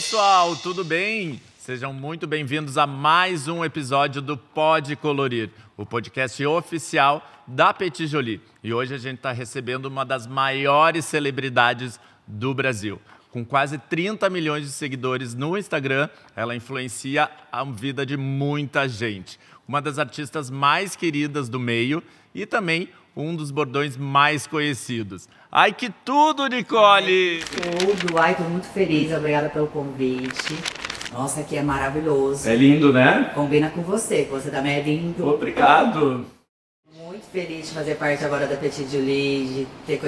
pessoal, tudo bem? Sejam muito bem-vindos a mais um episódio do Pode Colorir, o podcast oficial da Petit Jolie. E hoje a gente está recebendo uma das maiores celebridades do Brasil. Com quase 30 milhões de seguidores no Instagram, ela influencia a vida de muita gente. Uma das artistas mais queridas do meio e também um dos bordões mais conhecidos. Ai, que tudo, Nicole! Tudo, ai, tô muito feliz, obrigada pelo convite. Nossa, aqui é maravilhoso. É lindo, né? Combina com você, que você também é lindo. Obrigado! Muito feliz de fazer parte agora da Petit Jolie, de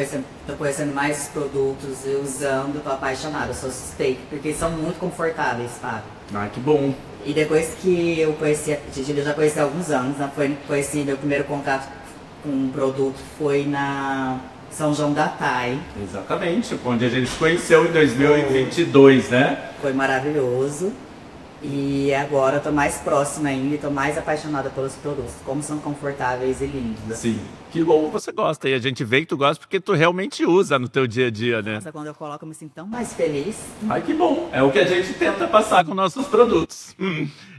tô conhecendo mais os produtos e usando, tô apaixonada, sou suspeita, porque são muito confortáveis, Fábio. Ah, que bom! E depois que eu conheci a Petit Jolie, eu já conheci há alguns anos, né? Conheci meu primeiro contato com um produto foi na São João da TAI. Exatamente, onde a gente se conheceu em 2022, né? Foi maravilhoso. E agora eu tô mais próxima ainda e tô mais apaixonada pelos produtos, como são confortáveis e lindos. Sim. Que bom você gosta. E a gente vê que tu gosta porque tu realmente usa no teu dia a dia, né? Nossa, quando eu coloco eu me sinto tão mais feliz. Ai, que bom. É o que a gente tenta passar com nossos produtos.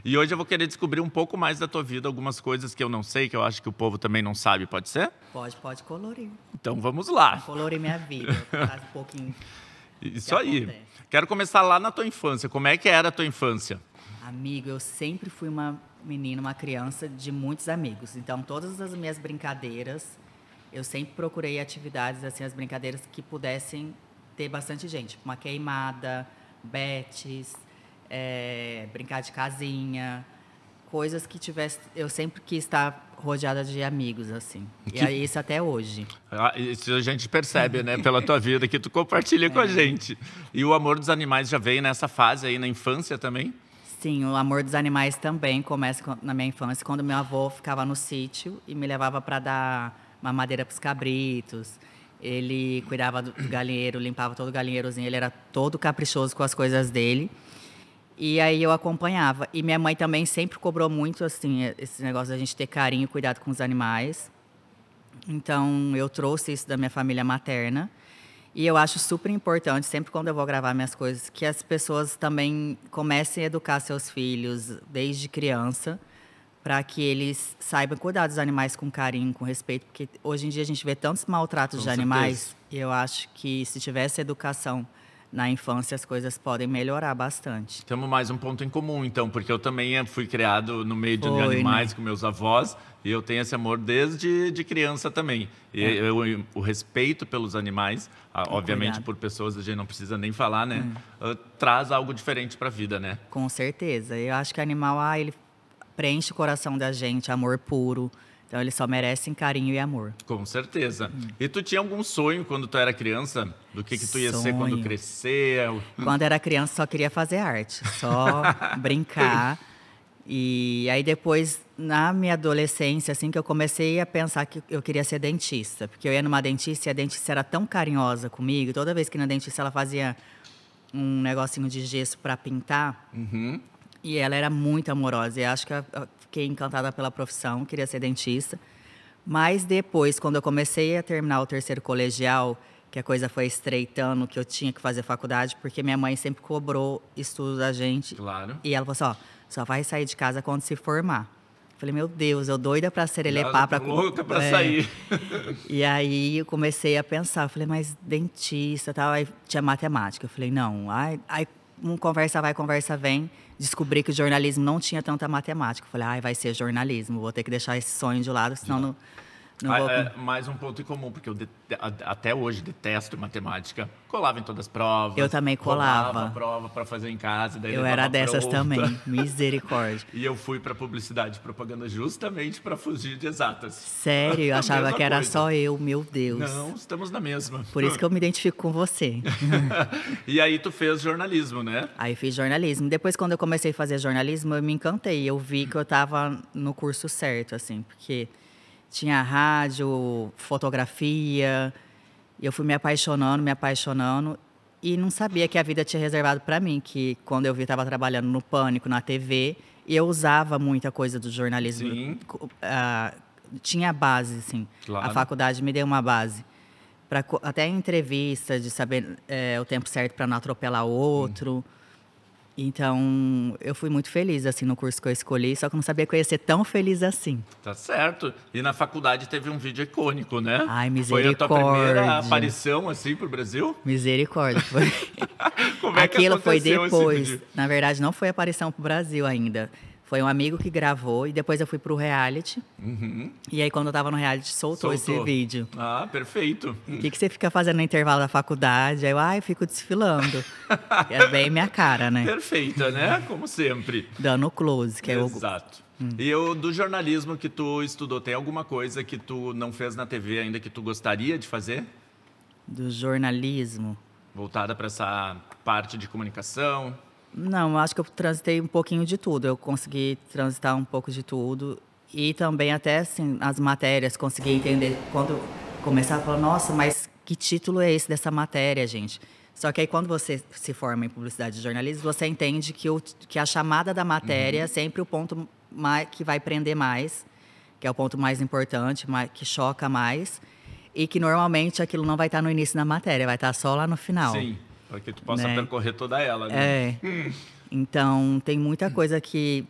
E hoje eu vou querer descobrir um pouco mais da tua vida, algumas coisas que eu não sei, que eu acho que o povo também não sabe, pode ser? Pode colorir. Então vamos lá. Colorir minha vida, faz um pouquinho. Isso aí. Quero começar lá na tua infância. Como é que era a tua infância? Amigo, eu sempre fui uma menina, uma criança de muitos amigos. Então, todas as minhas brincadeiras, eu sempre procurei atividades, assim, as brincadeiras que pudessem ter bastante gente. Uma queimada, betes, brincar de casinha, coisas que tivesse... Eu sempre quis estar rodeada de amigos, assim. E é isso até hoje. Isso a gente percebe, né? Pela tua vida, que tu compartilha com a gente. E o amor dos animais já veio nessa fase aí, na infância também? Sim, o amor dos animais também começa na minha infância, quando meu avô ficava no sítio e me levava para dar mamadeira para os cabritos. Ele cuidava do galinheiro, limpava todo o galinheirozinho, ele era todo caprichoso com as coisas dele. E aí eu acompanhava. E minha mãe também sempre cobrou muito, assim, esse negócio da gente ter carinho e cuidado com os animais. Então, eu trouxe isso da minha família materna. E eu acho super importante, sempre quando eu vou gravar minhas coisas, que as pessoas também comecem a educar seus filhos desde criança, para que eles saibam cuidar dos animais com carinho, com respeito, porque hoje em dia a gente vê tantos maltratos de animais, e eu acho que se tivesse educação na infância, as coisas podem melhorar bastante. Temos mais um ponto em comum, então, porque eu também fui criado no meio de animais, né? Com meus avós, e eu tenho esse amor desde de criança também. E o respeito pelos animais, obviamente por pessoas, a gente não precisa nem falar, né? Traz algo diferente para a vida, né? Com certeza. Eu acho que animal, ele preenche o coração da gente, amor puro. Então, eles só merecem carinho e amor. Com certeza. E tu tinha algum sonho quando tu era criança? Do que tu ia ser quando crescer? Quando era criança, só queria fazer arte. Só brincar. E aí, depois, na minha adolescência, assim, que eu comecei a pensar que eu queria ser dentista. Porque eu ia numa dentista e a dentista era tão carinhosa comigo. Toda vez que na dentista ela fazia um negocinho de gesso para pintar. E ela era muito amorosa. E acho que eu fiquei encantada pela profissão, queria ser dentista. Mas depois, quando eu comecei a terminar o terceiro colegial, que a coisa foi estreitando, que eu tinha que fazer faculdade, porque minha mãe sempre cobrou estudo da gente. Claro. E ela falou assim, só vai sair de casa quando se formar. Eu falei, meu Deus, eu doida para serelepar. Louca para sair. E aí eu comecei a pensar, eu falei, mas dentista e tal, aí tinha matemática. Eu falei, não, aí conversa vai, conversa vem. Descobri que o jornalismo não tinha tanta matemática. Eu falei, vai ser jornalismo, vou ter que deixar esse sonho de lado, senão não vou... Mais um ponto em comum, porque eu até hoje detesto matemática. Colava em todas as provas. Eu também colava. A prova para fazer em casa. Daí eu era dessas também, misericórdia. E eu fui para publicidade e propaganda justamente para fugir de exatas. Sério? Eu achava que era só eu, meu Deus. Não, estamos na mesma. Por isso que eu me identifico com você. E aí tu fez jornalismo, né? Aí fiz jornalismo. Depois, quando eu comecei a fazer jornalismo, eu me encantei. Eu vi que eu estava no curso certo, assim, porque tinha rádio, fotografia. Eu fui me apaixonando e não sabia que a vida tinha reservado para mim, que quando eu vi, estava trabalhando no Pânico, na TV, e eu usava muita coisa do jornalismo. Sim. Tinha base, assim. Claro. A faculdade me deu uma base. Até em entrevista, de saber o tempo certo para não atropelar o outro. Então, eu fui muito feliz, assim, no curso que eu escolhi, só que eu não sabia que eu ia ser tão feliz assim. Tá certo. E na faculdade teve um vídeo icônico, né? Ai, Foi a tua primeira misericórdia. aparição, assim, pro Brasil? Misericórdia. Foi. Como é que Aquilo foi aconteceu esse depois. vídeo? Na verdade, não foi aparição pro Brasil ainda. Foi um amigo que gravou e depois eu fui pro reality. E aí, quando eu tava no reality, soltou esse vídeo. Ah, perfeito. O que você fica fazendo no intervalo da faculdade? Aí eu, fico desfilando. É bem minha cara, né? Perfeita, né? Como sempre. Dando close, que é o... Exato. E do jornalismo que tu estudou, tem alguma coisa que tu não fez na TV ainda que tu gostaria de fazer? Do jornalismo? Voltada para essa parte de comunicação? Não, eu acho que eu transitei um pouquinho de tudo. Eu consegui transitar um pouco de tudo. E também até, assim, as matérias, consegui entender. Quando começava a falar, nossa, mas que título é esse dessa matéria, gente? Só que aí, quando você se forma em publicidade e jornalismo, você entende que a chamada da matéria é sempre o ponto que vai prender mais, que é o ponto mais importante, que choca mais. E que, normalmente, aquilo não vai estar no início da matéria, vai estar só lá no final. Sim. Para que tu possa percorrer toda ela, né? É. Então, tem muita coisa que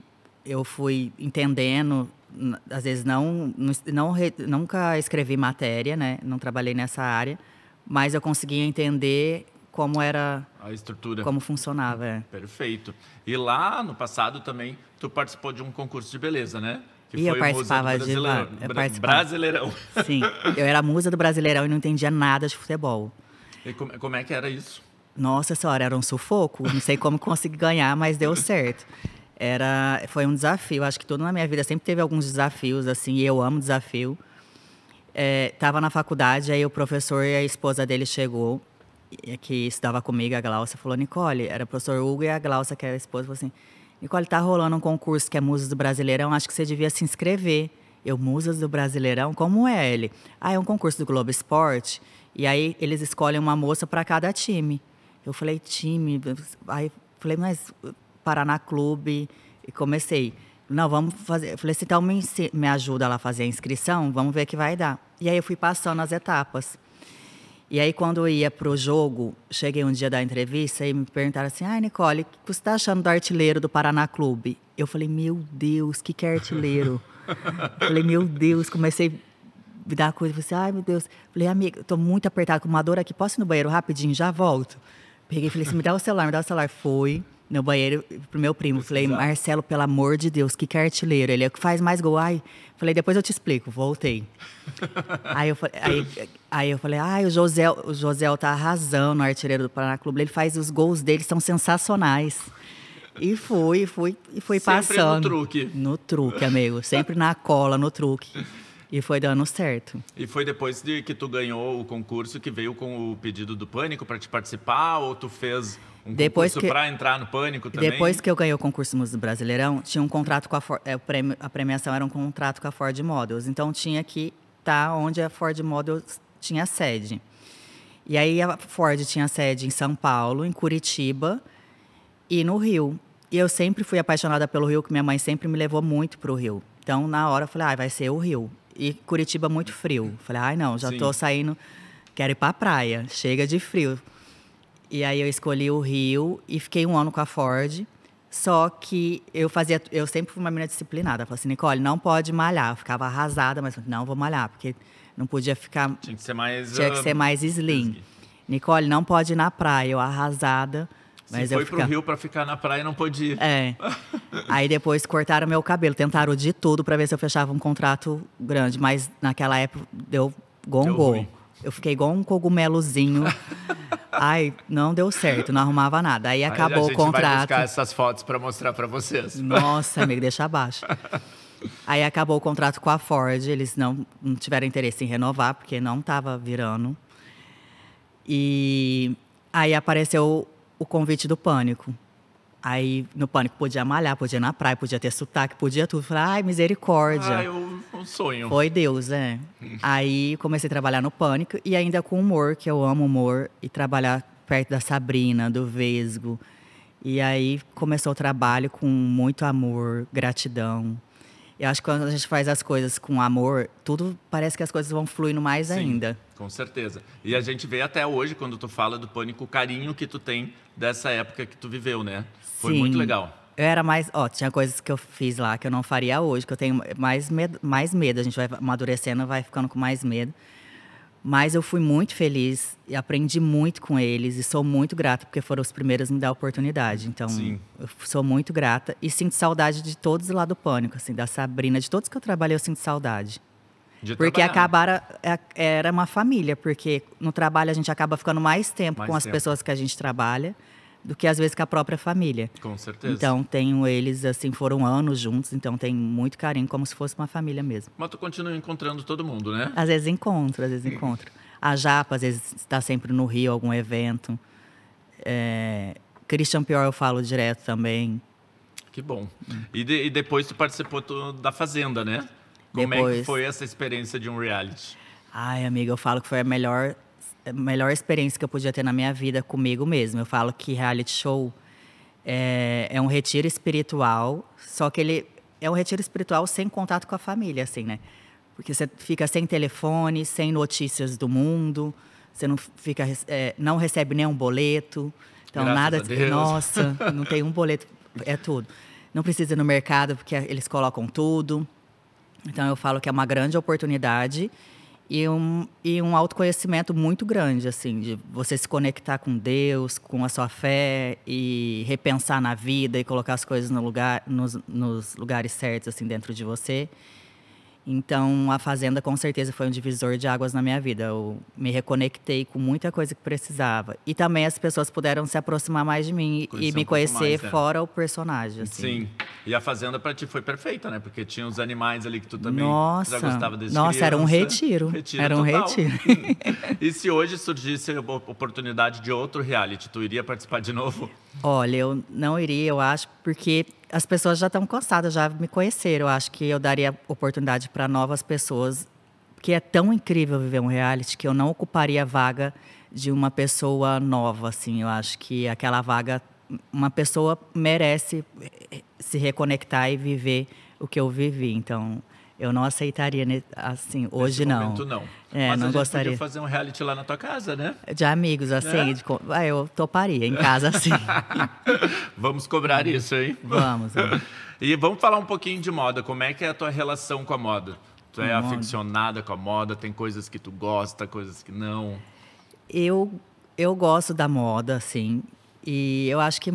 eu fui entendendo. Às vezes, nunca escrevi matéria, né? Não trabalhei nessa área. Mas eu conseguia entender como era... A estrutura. Como funcionava, Perfeito. E lá, no passado, também, tu participou de um concurso de beleza, né? E eu participava de... Brasileirão. Sim. Eu era a musa do Brasileirão e não entendia nada de futebol. E como é que era isso? Nossa senhora, era um sufoco. Não sei como consegui ganhar, mas deu certo. Foi um desafio. Acho que tudo na minha vida sempre teve alguns desafios, assim, e eu amo desafio. Tava na faculdade, aí o professor e a esposa dele chegou, que estudava comigo, a Glaucia, falou, Nicole, era o professor Hugo e a Glaucia, que era a esposa, falou assim, Nicole, tá rolando um concurso que é Musas do Brasileirão, acho que você devia se inscrever. Eu, Musas do Brasileirão? Como é ele? É um concurso do Globo Esporte, e aí eles escolhem uma moça para cada time. Eu falei, time? Aí falei, mas Paraná Clube. E comecei. Não, vamos fazer. Eu falei, se então me ajuda lá a fazer a inscrição, vamos ver o que vai dar. E aí eu fui passando as etapas. E aí, quando eu ia pro jogo, cheguei um dia da entrevista e me perguntaram assim, Nicole, o que você está achando do artilheiro do Paraná Clube? Eu falei, meu Deus, que é artilheiro? Falei, meu Deus, comecei a me dar coisa. Falei, meu Deus. Falei, amiga, estou muito apertada com uma dor aqui, posso ir no banheiro rapidinho, já volto? Peguei e falei assim, me dá o celular. Fui no banheiro pro meu primo. Falei, Marcelo, pelo amor de Deus, que é artilheiro? Ele é o que faz mais gol. Falei, depois eu te explico. Voltei. aí eu falei, o José tá arrasando no artilheiro do Paraná Clube. Ele faz os gols dele, são sensacionais. E fui passando. Sempre no truque. No truque, amigo. Sempre na cola, no truque. E foi dando certo. E foi depois de que tu ganhou o concurso que veio com o pedido do Pânico para te participar? Ou tu fez um concurso para entrar no Pânico também? Depois que eu ganhei o concurso Musa do Brasileirão, tinha um contrato com a Ford. A premiação era um contrato com a Ford Models. Então tinha que estar onde a Ford Models tinha sede. E aí a Ford tinha sede em São Paulo, em Curitiba e no Rio. E eu sempre fui apaixonada pelo Rio, que minha mãe sempre me levou muito para o Rio. Então, na hora, eu falei, vai ser o Rio. E Curitiba muito frio. Falei, não, já tô saindo, quero ir pra praia, chega de frio. E aí eu escolhi o Rio e fiquei 1 ano com a Ford. Só que eu sempre fui uma menina disciplinada. Eu falei assim, Nicole, não pode malhar. Eu ficava arrasada, mas não vou malhar, porque não podia ficar... Tinha que ser mais... Tinha que ser mais slim. Nicole, não pode ir na praia. Eu arrasada. Mas se foi pro Rio para ficar na praia, não podia. Aí depois cortaram meu cabelo. Tentaram de tudo para ver se eu fechava um contrato grande. Mas naquela época deu gongô. Eu fiquei igual um cogumelozinho. Não deu certo, não arrumava nada. Aí acabou o contrato. A gente vai buscar essas fotos para mostrar para vocês. Nossa, amigo, deixa abaixo. Aí acabou o contrato com a Ford. Eles não tiveram interesse em renovar, porque não estava virando. E aí apareceu o convite do Pânico. Aí, no Pânico, podia malhar, podia ir na praia, podia ter sotaque, podia tudo. Falei, misericórdia. Um sonho. Foi Deus, Aí, comecei a trabalhar no Pânico e ainda com humor, que eu amo humor. E trabalhar perto da Sabrina, do Vesgo. E aí, começou o trabalho com muito amor, gratidão. Eu acho que quando a gente faz as coisas com amor, tudo parece que as coisas vão fluindo mais Sim, ainda. Com certeza. E a gente vê até hoje, quando tu fala do Pânico, o carinho que tu tem dessa época que tu viveu, né? Foi muito legal. Eu era mais. Ó, tinha coisas que eu fiz lá que eu não faria hoje, que eu tenho mais medo. A gente vai amadurecendo, vai ficando com mais medo. Mas eu fui muito feliz e aprendi muito com eles. E sou muito grata, porque foram os primeiros a me dar a oportunidade. Então, Sim. eu sou muito grata. E sinto saudade de todos lá do Pânico, assim, da Sabrina. De todos que eu trabalhei, eu sinto saudade. De Porque trabalhar. era uma família. Porque no trabalho a gente acaba ficando mais tempo Mais com as tempo. pessoas que a gente trabalha do que às vezes com a própria família. Com certeza. Então, tenho eles, assim, foram anos juntos. Então, tenho muito carinho, como se fosse uma família mesmo. Mas tu continua encontrando todo mundo, né? Às vezes encontro. A Japa, às vezes, está sempre no Rio, algum evento. Christian Pior eu falo direto também. Que bom. E depois tu participou da Fazenda, né? Como é que Depois. foi essa experiência de um reality? Ai, amiga, eu falo que foi a melhor experiência que eu podia ter na minha vida comigo mesmo. Eu falo que reality show é um retiro espiritual, só que ele é um retiro espiritual sem contato com a família, assim, né? Porque você fica sem telefone, sem notícias do mundo, você não recebe nenhum boleto. Então, Graças nada. a Deus. Nossa, não tem um boleto, é tudo. Não precisa ir no mercado, porque eles colocam tudo. Então, eu falo que é uma grande oportunidade e um autoconhecimento muito grande, assim, de você se conectar com Deus, com a sua fé e repensar na vida e colocar as coisas nos lugares certos, assim, dentro de você. Então, a Fazenda, com certeza, foi um divisor de águas na minha vida. Eu me reconectei com muita coisa que precisava. E também as pessoas puderam se aproximar mais de mim e me conhecer mais, né? fora o personagem, assim. Sim. E a Fazenda pra ti foi perfeita, né? Porque tinha os animais ali que tu também Nossa, já gostava desde nossa, era um criança. retiro. Era um total. retiro. E se hoje surgisse a oportunidade de outro reality, tu iria participar de novo? Olha, eu não iria, eu acho, porque as pessoas já estão cansadas, já me conheceram. Eu acho que eu daria oportunidade para novas pessoas, porque é tão incrível viver um reality que eu não ocuparia a vaga de uma pessoa nova, assim. Eu acho que aquela vaga, uma pessoa merece se reconectar e viver o que eu vivi. Então, eu não aceitaria, assim, hoje Nesse não. momento, não. É, Mas não a gente gostaria. podia fazer um reality lá na tua casa, né? De amigos, assim, eu toparia, em casa, assim. Vamos cobrar isso, hein? Vamos. E vamos falar um pouquinho de moda. Como é que é a tua relação com a moda? Tu é moda? aficionada com a moda? Tem coisas que tu gosta, coisas que não? Eu gosto da moda, assim. E eu acho que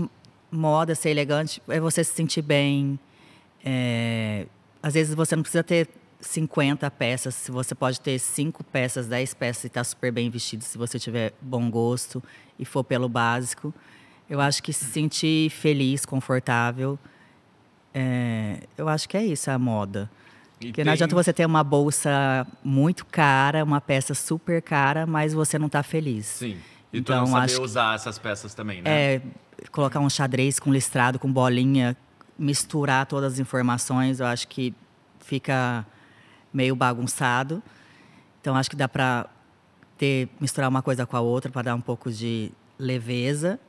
moda, ser elegante, é você se sentir bem. Às vezes você não precisa ter 50 peças, se você pode ter 5 peças, 10 peças e estar super bem vestido, se você tiver bom gosto e for pelo básico. Eu acho que se sentir feliz, confortável, eu acho que é isso, a moda. Porque não adianta você ter uma bolsa muito cara, uma peça super cara, mas você não está feliz. Sim. E Então, tu não saber acho usar essas peças também, né? Colocar um xadrez com listrado, com bolinha, misturar todas as informações, eu acho que fica meio bagunçado. Então, acho que dá para misturar uma coisa com a outra para dar um pouco de leveza.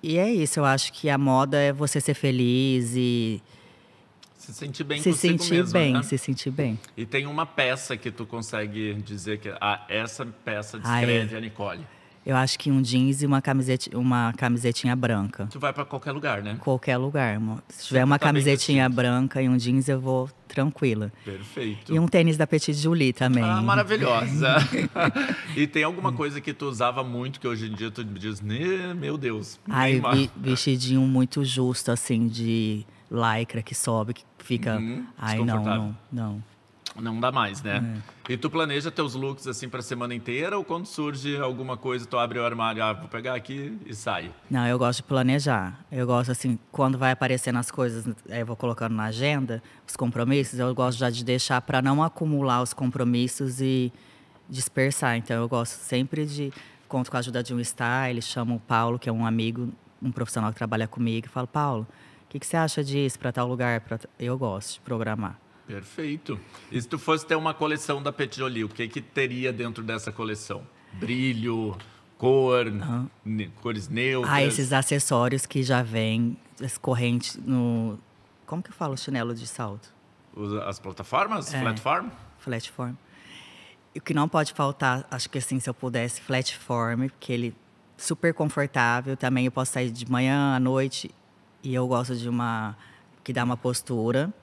E é isso, eu acho que a moda é você ser feliz e Se sentir bem se consigo sentir mesmo, bem, né? se sentir bem. E tem uma peça que tu consegue dizer que essa peça Ah, descreve a Nicole. Eu acho que um jeans e uma camisetinha branca. Tu vai pra qualquer lugar, né? Qualquer lugar. Se tiver uma tá bem camisetinha vestido. branca e um jeans, eu vou tranquila. Perfeito. E um tênis da Petit Julie também. Ah, maravilhosa. E tem alguma coisa que tu usava muito que hoje em dia tu diz, meu Deus. Ai, Neymar." vestidinho muito justo, assim, de lycra que sobe, que fica. Ai, desconfortável. não. Não dá mais, né? E tu planeja teus looks assim pra semana inteira ou quando surge alguma coisa tu abre o armário, vou pegar aqui e sai? Não, eu gosto de planejar. Eu gosto, assim, quando vai aparecendo as coisas, aí eu vou colocando na agenda, os compromissos, eu gosto já de deixar para não acumular os compromissos e dispersar. Então, eu gosto sempre conto com a ajuda de um style, chamo o Paulo, que é um amigo, um profissional que trabalha comigo, e falo, Paulo, o que você acha disso para tal lugar? Eu gosto de programar. Perfeito. E se tu fosse ter uma coleção da Petit Jolie, o que teria dentro dessa coleção? Brilho, cor, cores neutras? Esses acessórios que já vêm, as correntes no... Como que eu falo chinelo de salto? as plataformas? Flatform? Flatform. E o que não pode faltar, acho que assim, se eu pudesse, Flatform, porque ele é super confortável. Também eu posso sair de manhã, à noite, e eu gosto de uma que dá uma postura.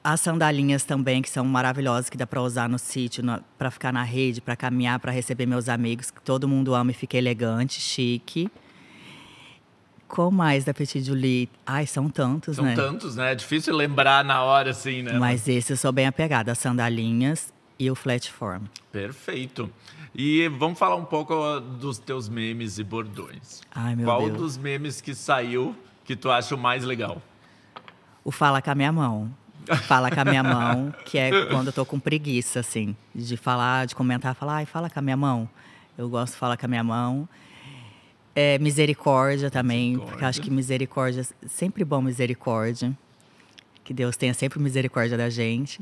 As sandalinhas também, que são maravilhosas, que dá para usar no sítio, para ficar na rede, para caminhar, para receber meus amigos, que todo mundo ama e fica elegante, chique. Qual mais da Petit Jolie? Ai, são tantos, né? São tantos, né? É difícil lembrar na hora, assim, né? Mas esse eu sou bem apegada, as sandalinhas e o Flatform. Perfeito. E vamos falar um pouco dos teus memes e bordões. Ai, meu Qual Deus. dos memes que saiu que tu acha o mais legal? O Fala com a minha mão. Fala com a minha mão, que é quando eu tô com preguiça, assim, de falar, de comentar, falar, ai, fala com a minha mão. Eu gosto de falar com a minha mão. Misericórdia também, porque eu acho que misericórdia, sempre bom misericórdia. Que Deus tenha sempre misericórdia da gente.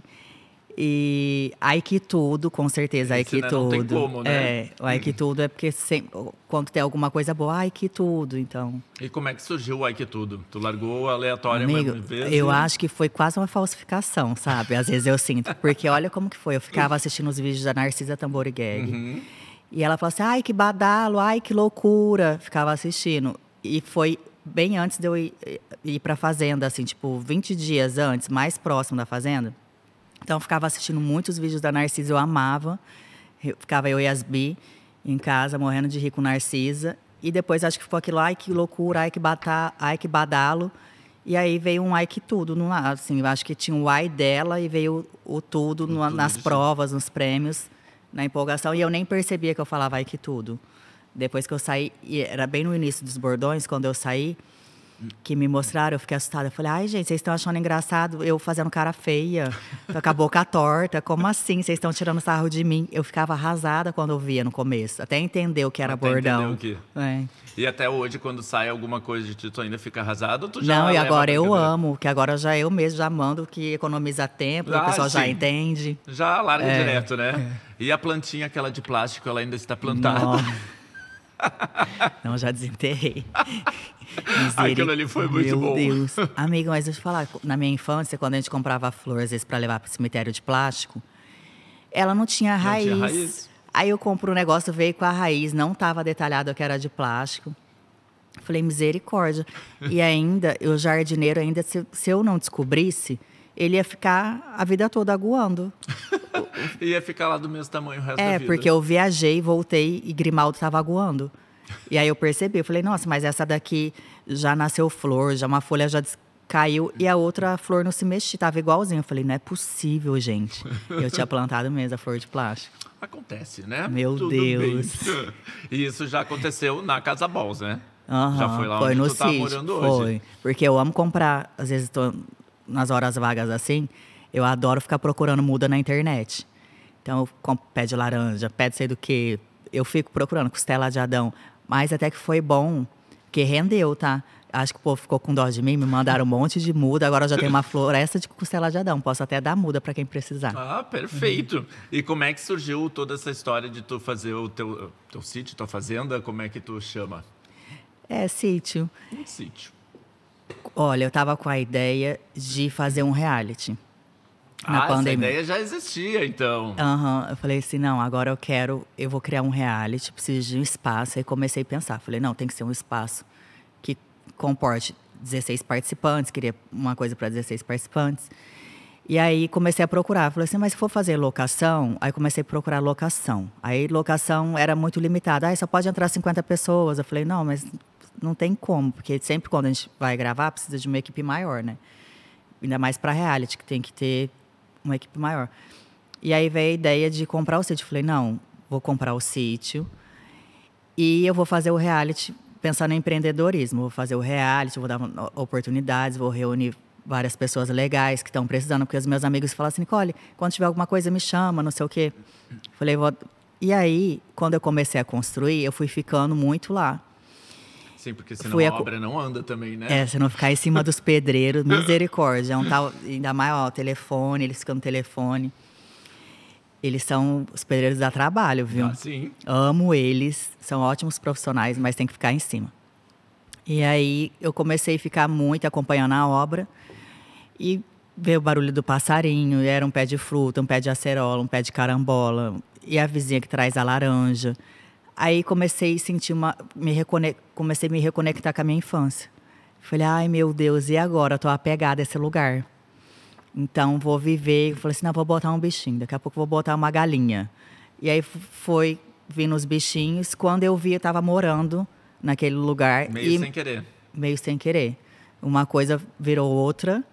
E ai que tudo, com certeza, ai que tudo. Não tem como, né? O ai que tudo é porque sempre, quando tem alguma coisa boa, ai que tudo, então. E como é que surgiu o Ai Que Tudo? Tu largou aleatória Amigo, uma vez? eu acho que foi quase uma falsificação, sabe? Às vezes eu sinto. Porque olha como que foi. Eu ficava assistindo os vídeos da Narcisa Tamborigeg. E ela falou assim, ai, que badalo, ai, que loucura. Ficava assistindo. E foi bem antes de eu ir pra fazenda, assim, tipo, 20 dias antes, mais próximo da fazenda. Então, eu ficava assistindo muitos vídeos da Narcisa, eu amava. Ficava eu e as Bi em casa, morrendo de rir com Narcisa. E depois, acho que ficou aquilo, ai, que loucura, ai, que badalo. E aí, veio um ai, que tudo. Assim, eu acho que tinha o ai dela e veio o tudo nas provas, nos prêmios, na empolgação. E eu nem percebia que eu falava ai, que tudo. Depois que eu saí, e era bem no início dos bordões, quando eu saí, que me mostraram, eu fiquei assustada. Eu falei, ai, gente, vocês estão achando engraçado eu fazendo cara feia, tô com a boca torta, como assim? Vocês estão tirando sarro de mim? Eu ficava arrasada quando eu via no começo, até entender o que era bordão. Entendeu o quê? E até hoje, quando sai alguma coisa de ti, tu ainda fica arrasado ou tu já Não, e agora eu brincadeira? amo, que agora eu mesmo já mando, que economiza tempo, o pessoal já sim. entende. Já larga direto, né? E a plantinha, aquela de plástico, ela ainda está plantada? Não, já desenterrei. Aquilo ali foi muito bom. Meu Deus. Amigo, mas deixa eu te falar, na minha infância, quando a gente comprava flor, às vezes, pra levar pro cemitério de plástico, ela não tinha raiz. Não tinha raiz? Aí eu compro um negócio, veio com a raiz, não tava detalhado que era de plástico. Falei, misericórdia. E ainda, o jardineiro, ainda, se eu não descobrisse, ele ia ficar a vida toda aguando. Ia ficar lá do mesmo tamanho o resto da vida. Porque eu viajei, voltei e Grimaldo estava aguando. E aí eu percebi, eu falei, nossa, mas essa daqui já nasceu flor, já uma folha já caiu e a outra flor não se mexia, tava igualzinho. Eu falei, não é possível, gente. Eu tinha plantado mesmo a flor de plástico. Acontece, né? Meu Tudo Deus. Bem. E isso já aconteceu na Casa Balls, né? Uhum, Já foi lá foi onde no tu tá sítio, morando hoje. Foi, porque eu amo comprar, às vezes estou nas horas vagas assim, eu adoro ficar procurando muda na internet. Então eu compro pé de laranja, pé de sei do que, eu fico procurando costela de Adão. Mas até que foi bom, porque rendeu, tá? Acho que o povo ficou com dó de mim, me mandaram um monte de muda. Agora eu já tenho uma floresta de costela de Adão. Posso até dar muda para quem precisar. Ah, perfeito. E como é que surgiu toda essa história de tu fazer o teu sítio, tua fazenda? Como é que tu chama? Sítio. Sítio. Olha, eu tava com a ideia de fazer um reality. Essa ideia já existia, então. Eu falei assim, não, agora eu vou criar um reality, preciso de um espaço. Aí comecei a pensar, falei, não, tem que ser um espaço que comporte 16 participantes, queria uma coisa para 16 participantes. E aí comecei a procurar, falei assim, mas se for fazer locação, aí comecei a procurar locação. Aí locação era muito limitada, só pode entrar 50 pessoas. Eu falei, não, mas não tem como, porque sempre quando a gente vai gravar, precisa de uma equipe maior, né? Ainda mais para reality, que tem que ter uma equipe maior. E aí veio a ideia de comprar o sítio. Falei, não, vou comprar o sítio e eu vou fazer o reality pensando em empreendedorismo. Vou fazer o reality, vou dar oportunidades, vou reunir várias pessoas legais que estão precisando, porque os meus amigos falam assim, Nicole, quando tiver alguma coisa me chama, não sei o quê. Falei, E aí, quando eu comecei a construir, eu fui ficando muito lá. Sim, porque senão a obra não anda também, né? Se não ficar em cima dos pedreiros, misericórdia. É um tal, ainda mais, telefone, eles ficam no telefone. Eles são os pedreiros dá trabalho, viu? Ah, sim. Amo eles, são ótimos profissionais, mas tem que ficar em cima. E aí eu comecei a ficar muito acompanhando a obra. E veio o barulho do passarinho, e era um pé de fruta, um pé de acerola, um pé de carambola. E a vizinha que traz a laranja. Aí comecei a sentir comecei a me reconectar com a minha infância. Falei, ai meu Deus, e agora? Tô apegada a esse lugar. Então vou viver. Falei assim, não, vou botar um bichinho, daqui a pouco vou botar uma galinha. E aí foi vindo os bichinhos. Quando eu vi, eu estava morando naquele lugar. Meio sem querer. Meio sem querer. Uma coisa virou outra.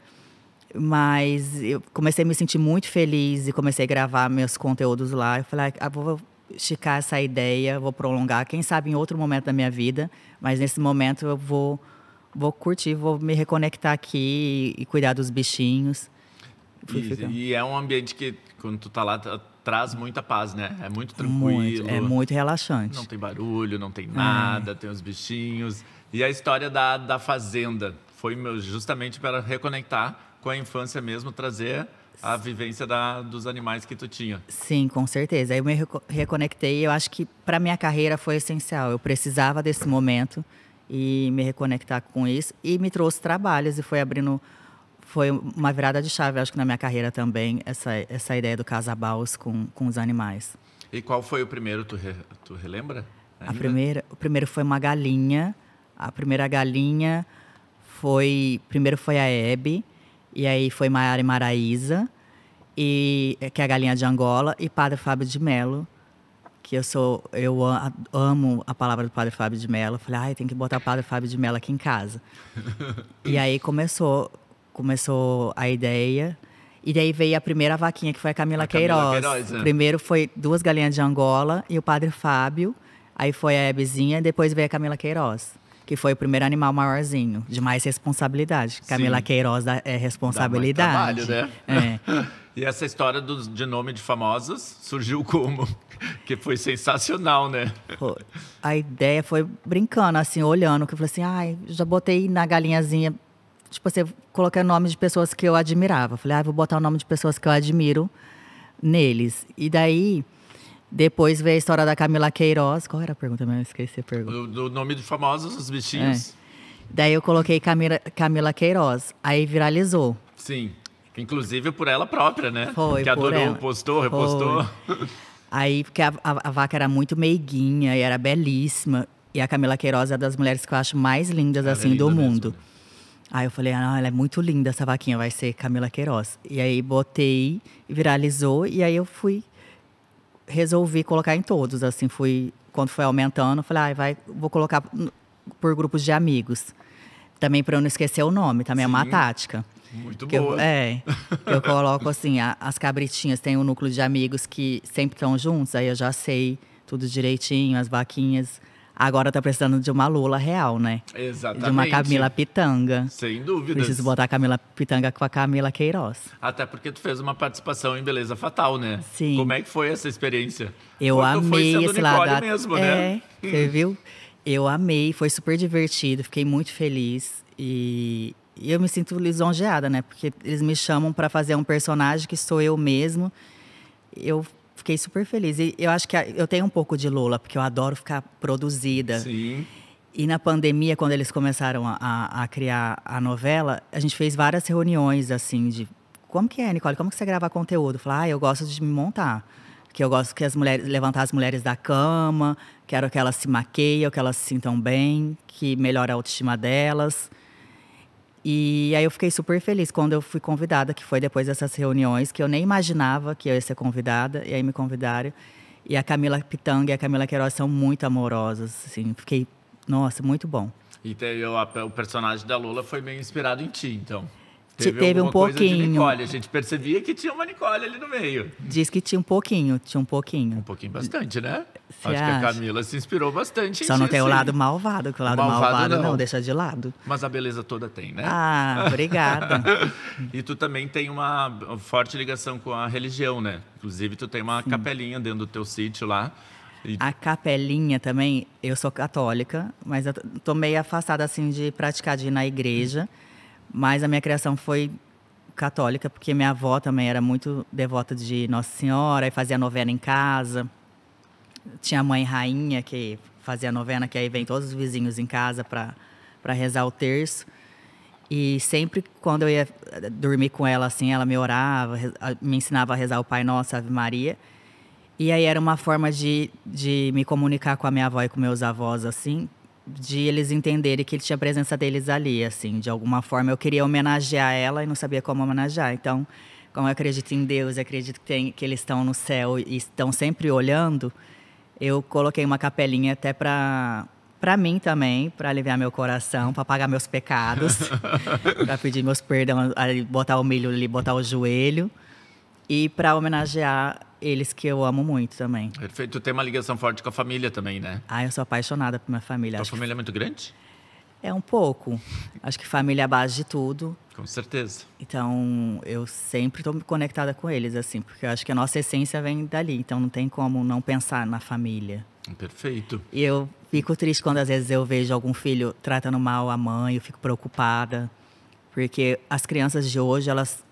Mas eu comecei a me sentir muito feliz e comecei a gravar meus conteúdos lá. Eu falei, vou esticar essa ideia, vou prolongar. Quem sabe em outro momento da minha vida. Mas nesse momento eu vou curtir, vou me reconectar aqui e cuidar dos bichinhos. E é um ambiente que, quando tu tá lá, traz muita paz, né? É muito tranquilo. É muito relaxante. Não tem barulho, não tem nada, tem os bichinhos. E a história da fazenda foi justamente para reconectar com a infância mesmo, trazer a vivência dos animais que tu tinha. Sim, com certeza. Aí eu me reconectei e eu acho que para minha carreira foi essencial. Eu precisava desse momento e me reconectar com isso. E me trouxe trabalhos e foi uma virada de chave, acho que na minha carreira também, essa ideia do Casabaus com os animais. E qual foi o primeiro, tu relembra? O primeiro foi uma galinha. A primeira galinha primeiro foi a Hebe, e aí foi Maiara e Maraísa, que é a galinha de Angola, e Padre Fábio de Mello, que eu amo a palavra do Padre Fábio de Mello. Falei, tem que botar o Padre Fábio de Mello aqui em casa. E aí começou a ideia. E daí veio a primeira vaquinha, que foi a Camila Queiroz. Primeiro foi 2 galinhas de Angola e o Padre Fábio. Aí foi a Hebezinha e depois veio a Camila Queiroz, que foi o primeiro animal maiorzinho, de mais responsabilidade. Sim. Camila Queiroz é responsabilidade. Dá mais trabalho, né? E essa história de nome de famosos surgiu como? Que foi sensacional, né? A ideia foi brincando, assim, olhando, que eu falei assim, já botei na galinhazinha, tipo assim, coloquei o nome de pessoas que eu admirava. Falei, vou botar o nome de pessoas que eu admiro neles. E daí, depois veio a história da Camila Queiroz. Qual era a pergunta mesmo? Eu esqueci a pergunta. Do nome de famosos, os bichinhos. Daí eu coloquei Camila Queiroz. Aí viralizou. Sim. Inclusive por ela própria, né? Foi, que adorou, postou, repostou. Aí, porque a vaca era muito meiguinha e era belíssima. E a Camila Queiroz é uma das mulheres que eu acho mais lindas, assim, do mundo. Mesmo. Aí eu falei, ela é muito linda, essa vaquinha, vai ser Camila Queiroz. E aí botei, viralizou, e aí eu resolvi colocar em todos, assim, quando foi aumentando, eu falei, vou colocar por grupos de amigos. Também para eu não esquecer o nome, também. Sim. É uma tática. Muito boa. Eu coloco assim, as cabritinhas, tem um núcleo de amigos que sempre estão juntos, aí eu já sei tudo direitinho, as vaquinhas. Agora tá precisando de uma Lula real, né? Exatamente. De uma Camila Pitanga. Sem dúvidas. Preciso botar a Camila Pitanga com a Camila Queiroz. Até porque tu fez uma participação em Beleza Fatal, né? Sim. Como é que foi essa experiência? Eu amei esse lado. Mesmo, né? Você viu? Eu amei, foi super divertido, fiquei muito feliz. E eu me sinto lisonjeada, né? Porque eles me chamam para fazer um personagem que sou eu mesmo. Eu fiquei super feliz. E eu acho que eu tenho um pouco de Lula, porque eu adoro ficar produzida. Sim. E na pandemia, quando eles começaram a criar a novela, a gente fez várias reuniões, assim, de... Como que é, Nicole? Como que você grava conteúdo? Eu falei, eu gosto de me montar. Que eu gosto que levantar as mulheres da cama, quero que elas se maqueiam, que elas se sintam bem, que melhore a autoestima delas. E aí eu fiquei super feliz quando eu fui convidada, que foi depois dessas reuniões, que eu nem imaginava que eu ia ser convidada, e aí me convidaram. E a Camila Pitanga e a Camila Queiroz são muito amorosas, assim, fiquei, nossa, muito bom. E o personagem da Lula foi meio inspirado em ti, então? Teve um pouquinho. Coisa de Nicole. A gente percebia que tinha uma Nicole ali no meio. Diz que tinha um pouquinho. Um pouquinho bastante, né? Você Acho acha? que a Camila se inspirou bastante. Só não tem o lado malvado, que o lado malvado não deixa de lado. Mas a beleza toda tem, né? Obrigada. E tu também tem uma forte ligação com a religião, né? Inclusive, tu tem uma capelinha dentro do teu sítio lá. A capelinha também, eu sou católica, mas eu tô meio afastada, assim, de praticar, de ir na igreja. Mas a minha criação foi católica, porque minha avó também era muito devota de Nossa Senhora, e fazia novena em casa. Tinha a mãe rainha, que fazia novena, que aí vem todos os vizinhos em casa para rezar o terço. E sempre quando eu ia dormir com ela, assim, ela me orava, me ensinava a rezar o Pai Nosso, Ave Maria. E aí era uma forma de me comunicar com a minha avó e com meus avós, assim, de eles entenderem que tinha a presença deles ali, assim. De alguma forma eu queria homenagear ela e não sabia como homenagear. Então, como eu acredito em Deus, acredito que eles estão no céu e estão sempre olhando, eu coloquei uma capelinha até para mim também, para aliviar meu coração, para pagar meus pecados, para pedir meus perdão, botar o milho ali, botar o joelho e para homenagear eles que eu amo muito também. Perfeito. Tu tem uma ligação forte com a família também, né? Eu sou apaixonada por minha família. Tua família é muito grande? É um pouco. Acho que família é a base de tudo. Com certeza. Então, eu sempre estou conectada com eles, assim, porque eu acho que a nossa essência vem dali. Então, não tem como não pensar na família. Perfeito. E eu fico triste quando, às vezes, eu vejo algum filho tratando mal a mãe. Eu fico preocupada. Porque as crianças de hoje, elas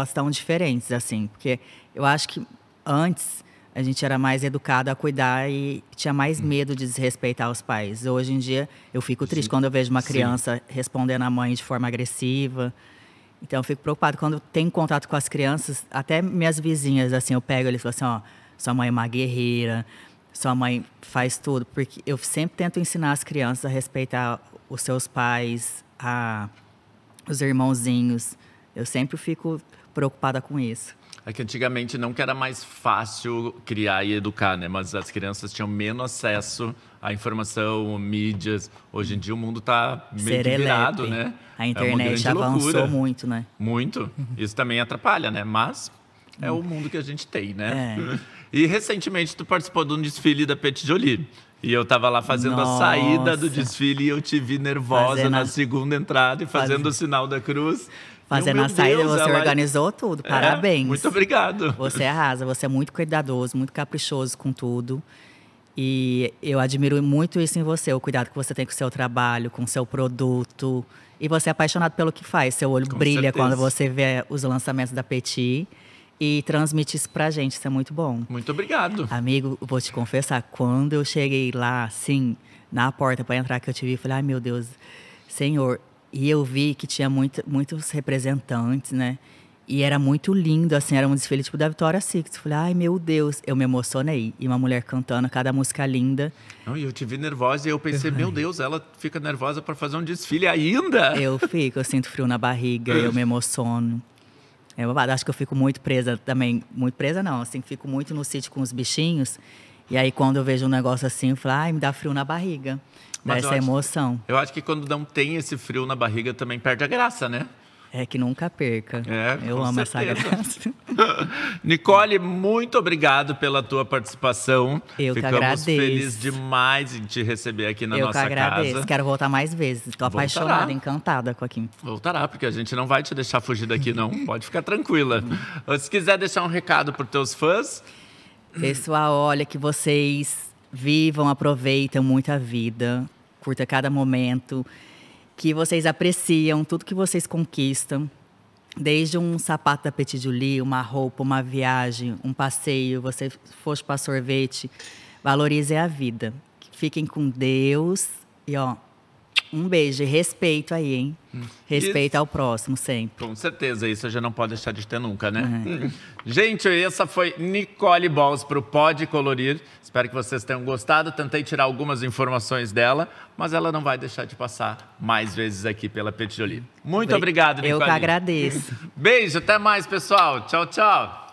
estão diferentes, assim. Porque eu acho que antes a gente era mais educado a cuidar e tinha mais medo de desrespeitar os pais. Hoje em dia, eu fico triste quando eu vejo uma criança respondendo a mãe de forma agressiva. Então, eu fico preocupada. Quando eu tenho contato com as crianças, até minhas vizinhas, assim, eu pego eles e falo assim, sua mãe é uma guerreira, sua mãe faz tudo. Porque eu sempre tento ensinar as crianças a respeitar os seus pais, os irmãozinhos. Eu sempre fico preocupada com isso. É que antigamente não que era mais fácil criar e educar, né? Mas as crianças tinham menos acesso à informação, mídias. Hoje em dia o mundo está meio que virado, né? A internet avançou muito, né? Muito. Isso também atrapalha, né? Mas é o mundo que a gente tem, né? E recentemente tu participou de um desfile da Petit Jolie. E eu tava lá fazendo a saída do desfile e eu te vi nervosa na segunda entrada e fazendo o sinal da cruz. Fazendo a saída, você organizou tudo. Parabéns. Muito obrigado. Você arrasa, você é muito cuidadoso, muito caprichoso com tudo. E eu admiro muito isso em você, o cuidado que você tem com o seu trabalho, com o seu produto. E você é apaixonado pelo que faz. Seu olho brilha quando você vê os lançamentos da Petit. E transmite isso pra gente, isso é muito bom. Muito obrigado. Amigo, vou te confessar, quando eu cheguei lá, assim, na porta para entrar, que eu te vi, eu falei, ai meu Deus, Senhor. E eu vi que tinha muitos representantes, né? E era muito lindo, assim, era um desfile tipo da Victoria's Secret. Eu falei, ai meu Deus, eu me emocionei. E uma mulher cantando, cada música linda. Não, e eu te vi nervosa e eu pensei, meu Deus, ela fica nervosa para fazer um desfile ainda? Eu sinto frio na barriga, eu me emociono. Acho que eu fico muito presa também. Muito presa não, assim, fico muito no sítio com os bichinhos. E aí quando eu vejo um negócio assim, eu falo, ai, me dá frio na barriga. Dá essa emoção. Eu acho que quando não tem esse frio na barriga também perde a graça, né? É que nunca perca. Eu amo essa graça. Nicole, muito obrigado pela tua participação. Eu que Ficamos agradeço. felizes demais em te receber aqui na nossa casa. Eu que agradeço. Quero voltar mais vezes. Estou apaixonada, encantada com aqui. Voltará, porque a gente não vai te deixar fugir daqui, não. Pode ficar tranquila. Se quiser deixar um recado para os teus fãs. Pessoal, olha, que vocês vivam, aproveitem muito a vida. Curta cada momento. Que vocês apreciam tudo que vocês conquistam. Desde um sapato da Petit Jolie, uma roupa, uma viagem, um passeio, você for para sorvete. Valorizem a vida. Fiquem com Deus. E, um beijo e respeito aí, hein? Respeito ao próximo sempre. Com certeza, isso a gente não pode deixar de ter nunca, né? Gente, essa foi Nicole Balls para o Pode Colorir. Espero que vocês tenham gostado. Tentei tirar algumas informações dela, mas ela não vai deixar de passar mais vezes aqui pela Petit Jolie. Muito obrigado, Nicole. Eu que agradeço. Beijo, até mais, pessoal. Tchau, tchau.